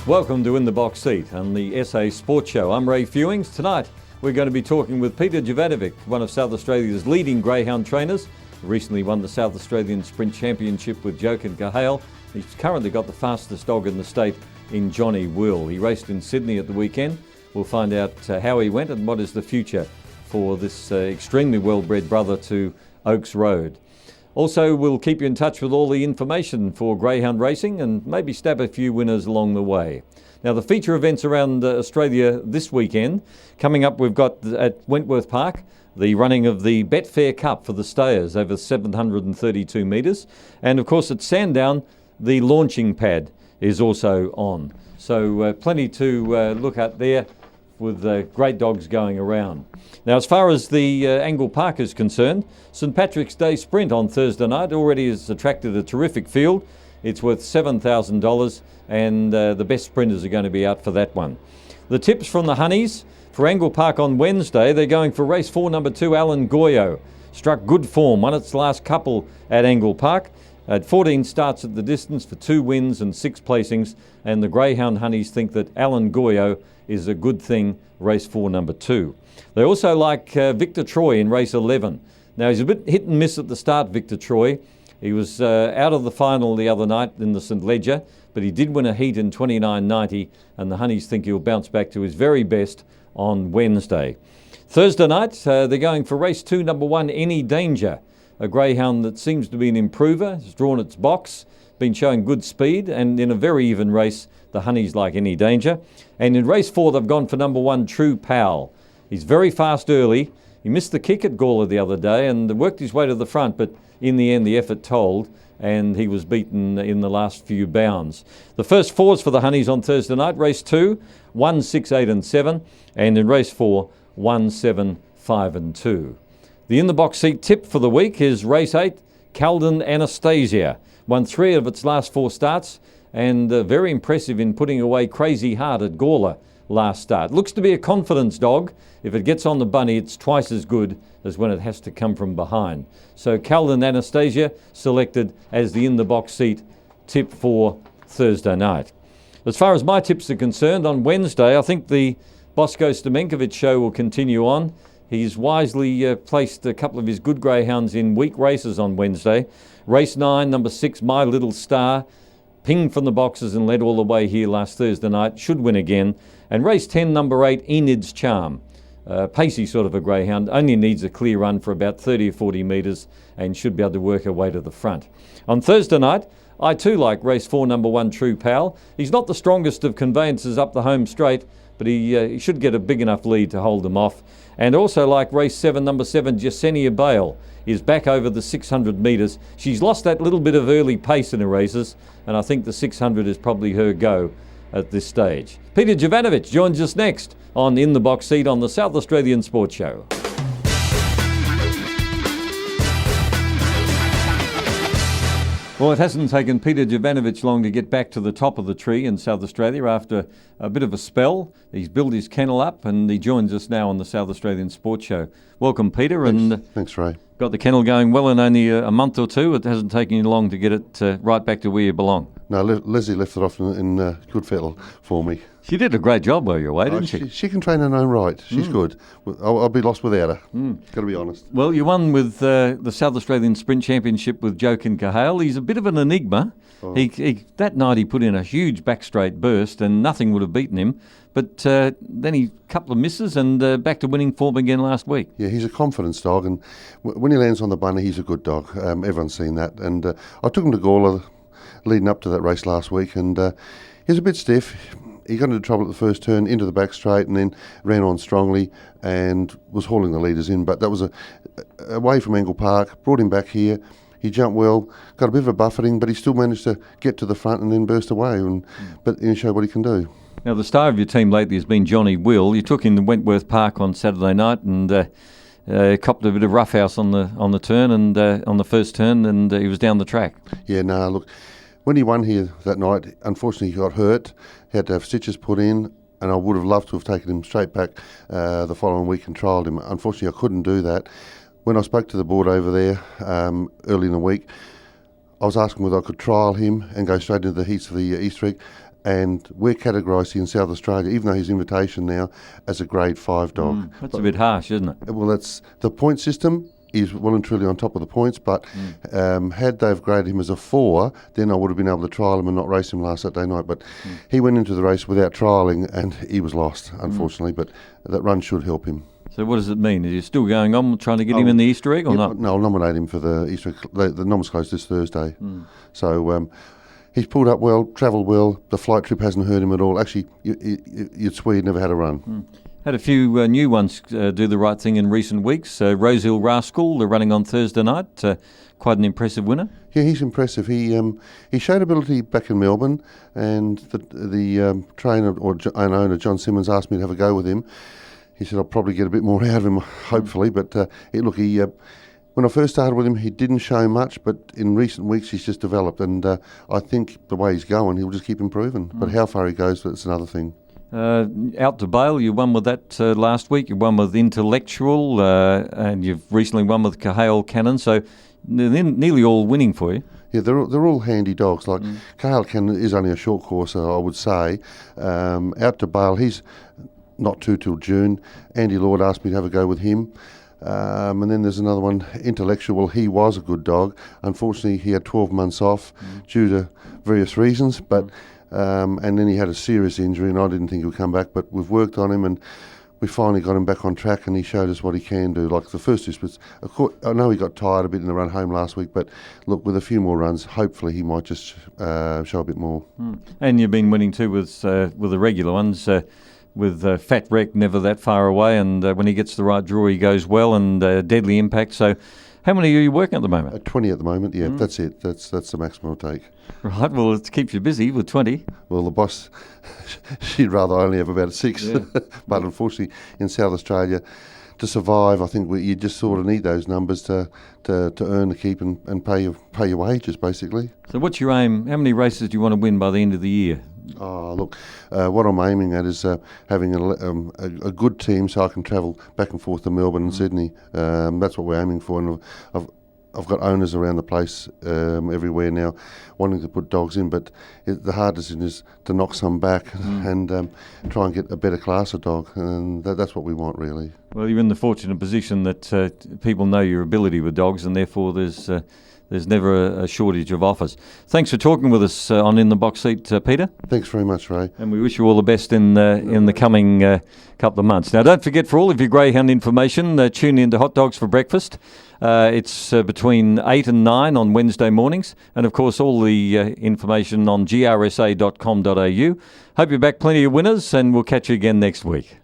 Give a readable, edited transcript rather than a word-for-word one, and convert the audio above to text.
Welcome to In the Box Seat on the SA Sports Show. I'm Ray Fewings. Tonight we're going to be talking with Peter Jovanovic, one of South Australia's leading greyhound trainers. He recently won the South Australian Sprint Championship with Jochen Cahail. He's currently got the fastest dog in the state in Johnny Will. He raced in Sydney at the weekend. We'll find out how he went and what is the future for this extremely well-bred brother to Oaks Road. Also, we'll keep you in touch with all the information for greyhound racing and maybe stab a few winners along the way. Now, the feature events around Australia this weekend, coming up we've got at Wentworth Park, the running of the Betfair Cup for the stayers over 732 metres. And of course at Sandown, the launching pad is also on. So plenty to look at there with great dogs going around. Now, as far as the Angle Park is concerned, St Patrick's Day Sprint on Thursday night already has attracted a terrific field. It's worth $7,000 and the best sprinters are going to be out for that one. The tips from the Honeys for Angle Park on Wednesday, they're going for race 4, number 2, Alan Goyo. Struck good form, won its last couple at Angle Park. At 14 starts at the distance for 2 wins and 6 placings, and the Greyhound Honeys think that Alan Goyo is a good thing, race 4, number 2. They also like Victor Troy in race 11. Now, he's a bit hit and miss at the start, Victor Troy. He was out of the final the other night in the St Ledger, but he did win a heat in 29.90, and the Honeys think he'll bounce back to his very best on Wednesday. Thursday night, they're going for race 2, number 1, Any Danger. A greyhound that seems to be an improver, has drawn its box, been showing good speed, and in a very even race, the Honeys like Any Danger. And in race 4, they've gone for number 1, True Pal. He's very fast early. He missed the kick at Gawler the other day and worked his way to the front, but in the end, the effort told, and he was beaten in the last few bounds. The first 4s for the Honeys on Thursday night, race 2, 1, 6, 8 and 7, and in race 4, 1, 7, 5 and 2. The In the Box Seat tip for the week is race 8, Calden Anastasia. Won 3 of its last 4 starts and very impressive in putting away Crazy Heart at Gawler last start. Looks to be a confidence dog. If it gets on the bunny, it's twice as good as when it has to come from behind. So Calden Anastasia selected as the In the Box Seat tip for Thursday night. As far as my tips are concerned, on Wednesday, I think the Bosko Stamenkovic show will continue on. He's wisely placed a couple of his good greyhounds in weak races on Wednesday. Race 9, number 6, My Little Star, pinged from the boxes and led all the way here last Thursday night, should win again. And race 10, number 8, Enid's Charm. Pacey sort of a greyhound, only needs a clear run for about 30 or 40 metres and should be able to work her way to the front. On Thursday night, I too like race 4, number 1, True Pal. He's not the strongest of conveyances up the home straight, but he should get a big enough lead to hold them off. And also like race 7, number 7, Yesenia Bale is back over the 600 metres. She's lost that little bit of early pace in her races, and I think the 600 is probably her go at this stage. Peter Jovanovic joins us next on In the Box Seat on the South Australian Sports Show. Well, it hasn't taken Peter Jovanovic long to get back to the top of the tree in South Australia after a bit of a spell. He's built his kennel up and he joins us now on the South Australian Sports Show. Welcome, Peter. Thanks, Ray. Got the kennel going well in only a month or two. It hasn't taken you long to get it right back to where you belong. No, Leslie left it off in good fettle for me. She did a great job while you were away, didn't she? She can train in her own right. She's good. I'll be lost without her. Got to be honest. Well, you won with the South Australian Sprint Championship with Jochen Cahail. He's a bit of an enigma. Oh. That night he put in a huge back straight burst and nothing would have beaten him. But then he couple of misses and back to winning form again last week. Yeah, he's a confidence dog, and when he lands on the bunny, he's a good dog. Everyone's seen that. And I took him to Gawler leading up to that race last week, and he was a bit stiff. He got into trouble at the first turn, into the back straight, and then ran on strongly and was hauling the leaders in. But that was away from Angle Park, brought him back here. He jumped well, got a bit of a buffeting, but he still managed to get to the front and then burst away. But he showed what he can do. Now, the star of your team lately has been Johnny Will. You took him to Wentworth Park on Saturday night and copped a bit of roughhouse on the turn and on the first turn, and he was down the track. Yeah, no, look, when he won here that night, unfortunately he got hurt. He had to have stitches put in, and I would have loved to have taken him straight back the following week and trialled him. Unfortunately, I couldn't do that. When I spoke to the board over there early in the week, I was asking whether I could trial him and go straight into the heats of the Easter egg. and we're categorised in South Australia, even though he's invitation now, as a grade 5 dog. That's a bit harsh, isn't it? Well, that's the point system. Is well and truly on top of the points, but had they've graded him as a 4, then I would have been able to trial him and not race him last Saturday night. But he went into the race without trialling and he was lost, unfortunately. But that run should help him. So what does it mean? Are you still going on trying to get him in the Easter egg or not? No, I'll nominate him for the Easter egg. The nom's closed this Thursday. So he's pulled up well, travelled well. The flight trip hasn't hurt him at all. Actually, you'd swear he'd never had a run. Had a few new ones do the right thing in recent weeks. Rosehill Rascal, they're running on Thursday night. Quite an impressive winner. Yeah, he's impressive. He showed ability back in Melbourne, and the trainer and owner John Simmons asked me to have a go with him. He said I'll probably get a bit more out of him, hopefully. But when I first started with him, he didn't show much, but in recent weeks he's just developed, and I think the way he's going, he'll just keep improving. But how far he goes, that's another thing. Out to bail, you won with that last week. You won with Intellectual, and you've recently won with Cahail Cannon. So they're nearly all winning for you. Yeah, they're all handy dogs. Like Cahail Cannon is only a short course, I would say. Out to bail, he's not till June. Andy Lord asked me to have a go with him. And then there's another one, Intellectual. He was a good dog. Unfortunately, he had 12 months off due to various reasons, but. And then he had a serious injury, and I didn't think he would come back. But we've worked on him, and we finally got him back on track, and he showed us what he can do. Like the first disputes, I know he got tired a bit in the run home last week, but look, with a few more runs, hopefully he might just show a bit more. And you've been winning too with the regular ones. With Fat Wreck never that far away, and when he gets the right draw, he goes well, and Deadly Impact. So, how many are you working at the moment? 20 at the moment. Yeah, that's it. That's the maximum I'll take. Right. Well, it keeps you busy with 20. Well, the boss, she'd rather only have about 6, Yeah. but unfortunately, in South Australia, to survive, I think you just sort of need those numbers to earn the keep and pay your wages, basically. So, what's your aim? How many races do you want to win by the end of the year? Oh, look, what I'm aiming at is having a good team so I can travel back and forth to Melbourne and Sydney. That's what we're aiming for, and I've got owners around the place everywhere now wanting to put dogs in, but the hardest thing is to knock some back and try and get a better class of dog, and that's what we want, really. Well, you're in the fortunate position that people know your ability with dogs, and therefore there's never a shortage of offers. Thanks for talking with us on In the Box Seat, Peter. Thanks very much, Ray. And we wish you all the best in the coming couple of months. Now, don't forget, for all of your greyhound information, tune in to Hot Dogs for Breakfast. It's between 8 and 9 on Wednesday mornings. And, of course, all the information on grsa.com.au. Hope you're back plenty of winners, and we'll catch you again next week.